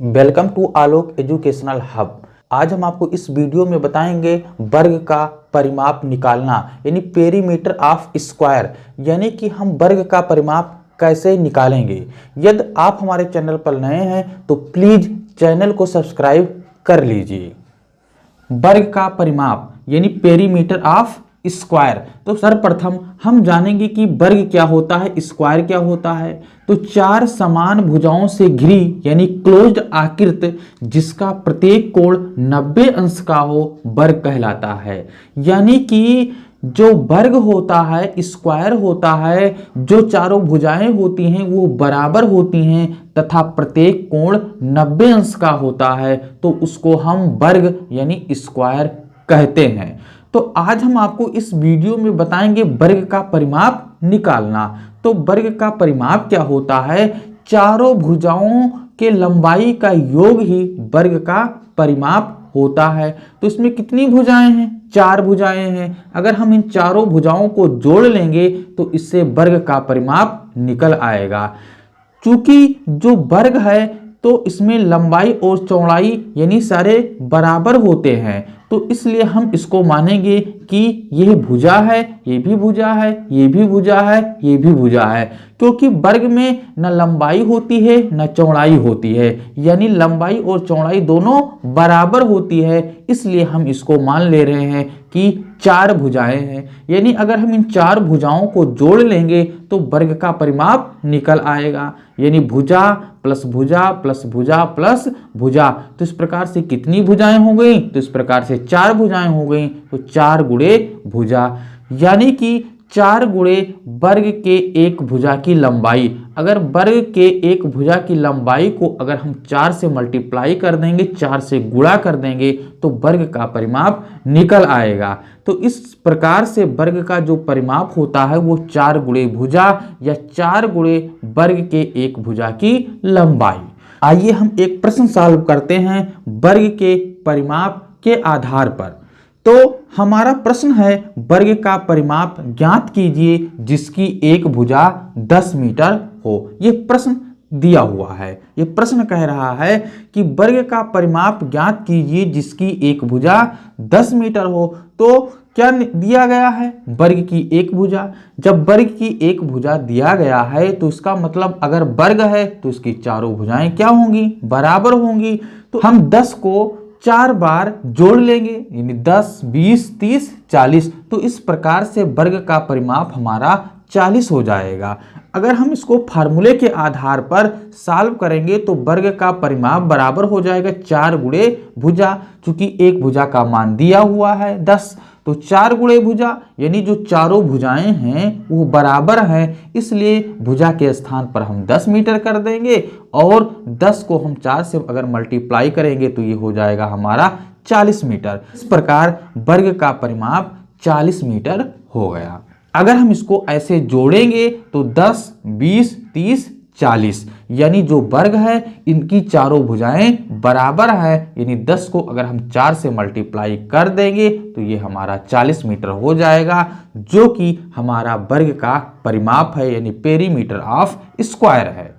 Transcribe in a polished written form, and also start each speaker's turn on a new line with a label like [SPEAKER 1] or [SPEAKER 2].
[SPEAKER 1] Welcome to Alok educational hub. आज हम आपको इस वीडियो में बताएंगे वर्ग का परिमाप निकालना यानी पेरीमीटर ऑफ स्क्वायर, यानी कि हम वर्ग का परिमाप कैसे निकालेंगे। यदि आप हमारे चैनल पर नए हैं तो प्लीज चैनल को सब्सक्राइब कर लीजिए। वर्ग का परिमाप यानी पेरीमीटर ऑफ स्क्वायर। तो सर्वप्रथम हम जानेंगे कि वर्ग क्या होता है, स्क्वायर क्या होता है। तो चार समान भुजाओं से घिरी यानी क्लोज्ड आकृति जिसका प्रत्येक कोण 90 अंश का हो वर्ग कहलाता है। यानी कि जो वर्ग होता है, स्क्वायर होता है, जो चारों भुजाएं होती हैं वो बराबर होती हैं तथा प्रत्येक कोण 90 अंश का होता है, तो उसको हम वर्ग यानी स्क्वायर कहते हैं। तो आज हम आपको इस वीडियो में बताएंगे वर्ग का परिमाप निकालना। तो वर्ग का परिमाप क्या होता है, चारों भुजाओं के लंबाई का योग ही वर्ग का परिमाप होता है। तो इसमें कितनी भुजाएं हैं, चार भुजाएं हैं। अगर हम इन चारों भुजाओं को जोड़ लेंगे तो इससे वर्ग का परिमाप निकल आएगा। चूंकि जो वर्ग है तो इसमें लंबाई और चौड़ाई यानी सारे बराबर होते हैं, तो इसलिए हम इसको मानेंगे कि यह भुजा है, ये भी भुजा है, ये भी भुजा है, ये भी भुजा है। क्योंकि वर्ग में न लंबाई होती है न चौड़ाई होती है, यानी लंबाई और चौड़ाई दोनों बराबर होती है, इसलिए हम इसको मान ले रहे हैं कि चार भुजाएं हैं। यानी अगर हम इन चार भुजाओं को जोड़ लेंगे तो वर्ग का परिमाप निकल आएगा, यानी भुजा प्लस भुजा प्लस भुजा प्लस भुजा। तो इस प्रकार से कितनी भुजाएं हो गई, तो इस प्रकार से चार भुजाएं हो गई। तो चार गुणे भुजा, यानी कि चार गुणे वर्ग के एक भुजा की लंबाई। अगर वर्ग के एक भुजा की लंबाई को अगर हम चार से मल्टीप्लाई कर देंगे, चार से गुणा कर देंगे, तो वर्ग का परिमाप निकल आएगा। तो इस प्रकार से वर्ग का जो परिमाप होता है वो चार गुणे भुजा या चार गुणे वर्ग के एक भुजा की लंबाई। आइए हम एक प्रश्न सॉल्व करते हैं वर्ग के परिमाप के आधार पर। तो हमारा प्रश्न है, वर्ग का परिमाप ज्ञात कीजिए जिसकी एक भुजा 10 मीटर हो। यह प्रश्न दिया हुआ है। यह प्रश्न कह रहा है कि वर्ग का परिमाप ज्ञात कीजिए जिसकी एक भुजा 10 मीटर हो। तो क्या दिया गया है, वर्ग की एक भुजा। जब वर्ग की एक भुजा दिया गया है तो इसका मतलब अगर वर्ग है तो इसकी चारों भुजाएं क्या होंगी, बराबर होंगी। तो हम 10 को चार बार जोड़ लेंगे, यानी 10, 20, 30, 40। तो इस प्रकार से वर्ग का परिमाप हमारा 40 हो जाएगा। अगर हम इसको फार्मूले के आधार पर सॉल्व करेंगे तो वर्ग का परिमाप बराबर हो जाएगा चार गुणे भुजा। चूंकि एक भुजा का मान दिया हुआ है 10, तो चार गुणे भुजा यानी जो चारों भुजाएं हैं वो बराबर हैं, इसलिए भुजा के स्थान पर हम 10 मीटर कर देंगे और 10 को हम 4 से अगर मल्टीप्लाई करेंगे तो ये हो जाएगा हमारा 40 मीटर। इस प्रकार वर्ग का परिमाप 40 मीटर हो गया। अगर हम इसको ऐसे जोड़ेंगे तो 10, 20, 30, 40, यानी जो वर्ग है इनकी चारों भुजाएं बराबर है, यानी 10 को अगर हम 4 से मल्टीप्लाई कर देंगे तो ये हमारा 40 मीटर हो जाएगा, जो कि हमारा वर्ग का परिमाप है यानी पेरीमीटर ऑफ स्क्वायर है।